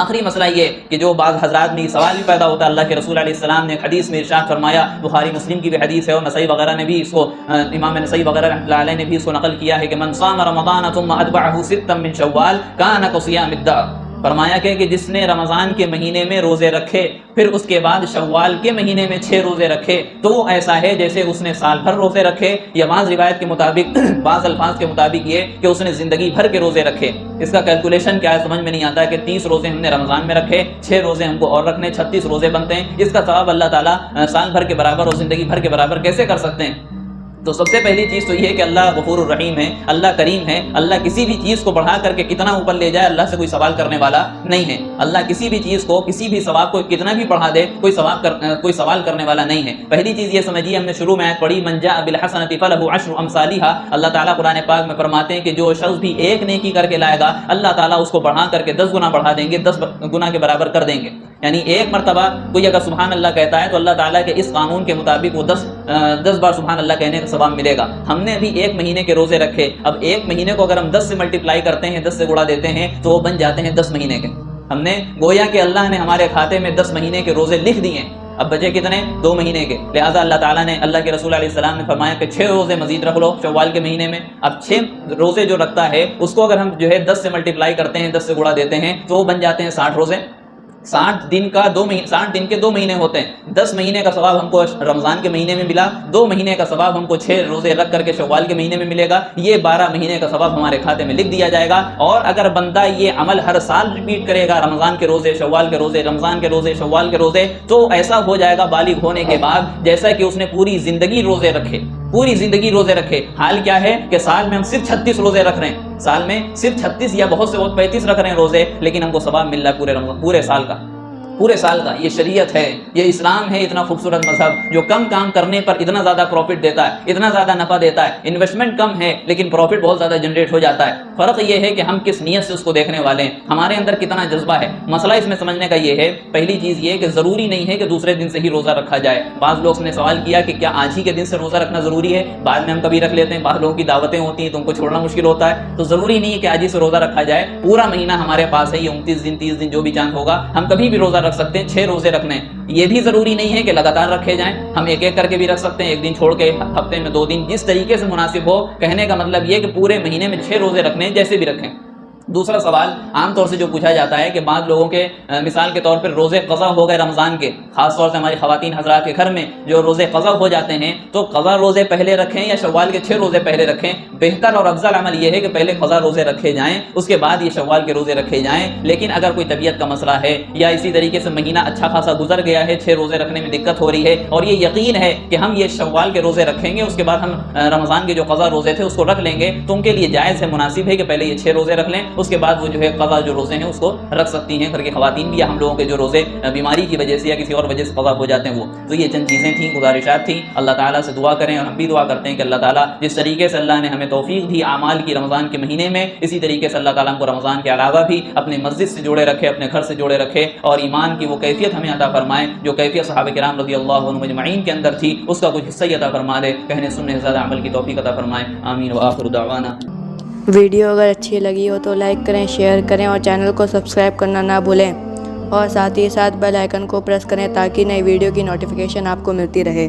آخری مسئلہ یہ کہ جو بعض حضرات میں سوال بھی پیدا ہوتا ہے، اللہ کے رسول علیہ السلام نے حدیث میں ارشاد فرمایا، بخاری مسلم کی بھی حدیث ہے اور نسائی وغیرہ نے بھی اس کو، امام نسائی وغیرہ رحمۃ اللہ علیہ نے بھی اس کو نقل کیا ہے کہ من صام رمضان ثم اتبعه ستا من شوال كان كصيام الدهر، فرمایا کہ جس نے رمضان کے مہینے میں روزے رکھے پھر اس کے بعد شوال کے مہینے میں 6 روزے رکھے تو وہ ایسا ہے جیسے اس نے سال بھر روزے رکھے، یا بعض روایت کے مطابق بعض الفاظ کے مطابق یہ کہ اس نے زندگی بھر کے روزے رکھے۔ اس کا کیلکولیشن کیا ہے سمجھ میں نہیں آتا کہ 30 روزے ہم نے رمضان میں رکھے، 6 روزے ہم کو اور رکھنے، 36 روزے بنتے ہیں، اس کا ثواب اللہ تعالیٰ سال بھر کے برابر اور زندگی بھر کے برابر کیسے کر سکتے ہیں؟ تو سب سے پہلی چیز تو یہ ہے کہ اللہ غفور الرحیم ہے، اللہ کریم ہے، اللہ کسی بھی چیز کو بڑھا کر کے کتنا اوپر لے جائے اللہ سے کوئی سوال کرنے والا نہیں ہے۔ اللہ کسی بھی چیز کو، کسی بھی ثواب کو کتنا بھی بڑھا دے کوئی سوال کرنے والا نہیں ہے۔ پہلی چیز یہ سمجھیے، ہم نے شروع میں آیت پڑھی من جاء بالحسنۃ فلہ عشر امثالها، اللہ تعالیٰ قرآن پاک میں فرماتے ہیں کہ جو شخص بھی ایک نیکی کر کے لائے گا اللہ تعالیٰ اس کو بڑھا کر کے 10 گنا بڑھا دیں گے، 10 گنا کے برابر کر دیں گے۔ یعنی ایک مرتبہ کوئی اگر سبحان اللہ کہتا ہے تو اللہ تعالیٰ کے اس قانون کے مطابق وہ 10 بار سبحان اللہ کہنے کا ثواب ملے گا۔ ہم نے ابھی ایک مہینے کے روزے رکھے، اب ایک مہینے کو اگر ہم 10 سے ملٹیپلائی کرتے ہیں، 10 سے گڑا دیتے ہیں تو وہ بن جاتے ہیں 10 مہینے کے۔ ہم نے گویا کہ اللہ نے ہمارے کھاتے میں 10 مہینے کے روزے لکھ دیے ہیں، اب بچے کتنے؟ 2 مہینے کے۔ لہٰذا اللہ تعالیٰ نے، اللہ کے رسول علیہ السلام نے فرمایا کہ 6 روزے مزید رکھ لو شوال کے مہینے میں۔ اب 6 روزے جو رکھتا ہے اس کو اگر ہم 10 سے ملٹیپلائی کرتے ہیں، 10 سے گڑا دیتے ہیں تو وہ بن جاتے ہیں 60 روزے۔ 60 دن کے 2 مہینے ہوتے ہیں، 10 مہینے کا ثواب ہم کو رمضان کے مہینے میں ملا، 2 مہینے کا ثواب ہم کو 6 روزے رکھ کر کے شوال کے مہینے میں ملے گا، یہ 12 مہینے کا ثواب ہمارے کھاتے میں لکھ دیا جائے گا۔ اور اگر بندہ یہ عمل ہر سال ریپیٹ کرے گا، رمضان کے روزے، شوال کے روزے، رمضان کے روزے، شوال کے روزے، تو ایسا ہو جائے گا بالغ ہونے کے بعد جیسا کہ اس نے پوری زندگی روزے رکھے، پوری زندگی روزے رکھے۔ حال کیا ہے کہ سال میں ہم صرف 36 روزے رکھ رہے ہیں، سال میں صرف 36 یا بہت سے 35 رکھ رہے ہیں روزے، لیکن ہم کو ثواب مل رہا ہے پورے سال کا، پورے سال کا۔ یہ شریعت ہے، یہ اسلام ہے، اتنا خوبصورت مذہب جو کم کام کرنے پر اتنا زیادہ پروفٹ دیتا ہے، اتنا زیادہ نفع دیتا ہے، انویسٹمنٹ کم ہے لیکن پروفٹ بہت زیادہ جنریٹ ہو جاتا ہے۔ فرق یہ ہے کہ ہم کس نیت سے اس کو دیکھنے والے ہیں، ہمارے اندر کتنا جذبہ ہے۔ مسئلہ اس میں سمجھنے کا یہ ہے، پہلی چیز یہ کہ ضروری نہیں ہے کہ دوسرے دن سے ہی روزہ رکھا جائے۔ بعض لوگ نے سوال کیا کہ کیا آج ہی کے دن سے روزہ رکھنا ضروری ہے؟ بعد میں ہم کبھی رکھ لیتے ہیں، بعض لوگوں کی دعوتیں ہوتی ہیں تو ان کو چھوڑنا مشکل ہوتا ہے، تو ضروری نہیں ہے کہ آج ہی سے روزہ رکھا جائے۔ پورا مہینہ ہمارے پاس ہے، یہ 29 دن 30 دن جو بھی چاند ہوگا ہم کبھی بھی روزہ رکھ سکتے ہیں۔ 6 روزے رکھنے، یہ بھی ضروری نہیں ہے کہ لگاتار رکھے جائیں، ہم ایک ایک کر کے بھی رکھ سکتے ہیں، ایک دن چھوڑ کے، ہفتے میں 2 دن، جس طریقے سے مناسب ہو۔ کہنے کا مطلب یہ کہ پورے مہینے میں 6 روزے رکھنے، جیسے بھی رکھیں۔ دوسرا سوال عام طور سے جو پوچھا جاتا ہے کہ بعض لوگوں کے مثال کے طور پر روزے قضا ہو گئے رمضان کے، خاص طور سے ہماری خواتین حضرات کے گھر میں جو روزے قضا ہو جاتے ہیں، تو قضا روزے پہلے رکھیں یا شوال کے 6 روزے پہلے رکھیں؟ بہتر اور افضل عمل یہ ہے کہ پہلے قضا روزے رکھے جائیں، اس کے بعد یہ شوال کے روزے رکھے جائیں۔ لیکن اگر کوئی طبیعت کا مسئلہ ہے یا اسی طریقے سے مہینہ اچھا خاصا گزر گیا ہے، 6 روزے رکھنے میں دقت ہو رہی ہے اور یہ یقین ہے کہ ہم یہ شوال کے روزے رکھیں گے، اس کے بعد ہم رمضان کے جو قضا روزے تھے اس کو رکھ لیں گے، تو ان کے لیے جائز ہے، مناسب ہے کہ پہلے یہ 6 روزے رکھ لیں، اس کے بعد وہ جو ہے قضا جو روزے ہیں اس کو رکھ سکتی ہیں۔ گھر کی خواتین بھی یا ہم لوگوں کے جو روزے بیماری کی وجہ سے یا کسی اور وجہ سے قضا ہو جاتے ہیں وہ، تو یہ چند چیزیں تھیں، گزارشات تھیں۔ اللہ تعالیٰ سے دعا کریں اور ہم بھی دعا کرتے ہیں کہ اللہ تعالیٰ جس طریقے سے اللہ نے ہمیں توفیق دی اعمال کی رمضان کے مہینے میں، اسی طریقے سے اللہ تعالیٰ ہم کو رمضان کے علاوہ بھی اپنے مسجد سے جوڑے رکھے، اپنے گھر سے جوڑے رکھے، اور ایمان کی وہ کیفیت ہمیں عطا فرمائے جو کیفیت صحابہ کرام رضی اللہ عنہم اجمعین کے اندر تھی، اس کا کچھ حصہ عطا فرما دے، کہنے سننے سے زیادہ عمل کی توفیق عطا فرمائے، آمین وآخر دعوانا۔ ویڈیو اگر اچھی لگی ہو تو لائک کریں، شیئر کریں اور چینل کو سبسکرائب کرنا نہ بھولیں، اور ساتھ ہی ساتھ بیل آئیکن کو پریس کریں تاکہ نئی ویڈیو کی نوٹیفیکیشن آپ کو ملتی رہے۔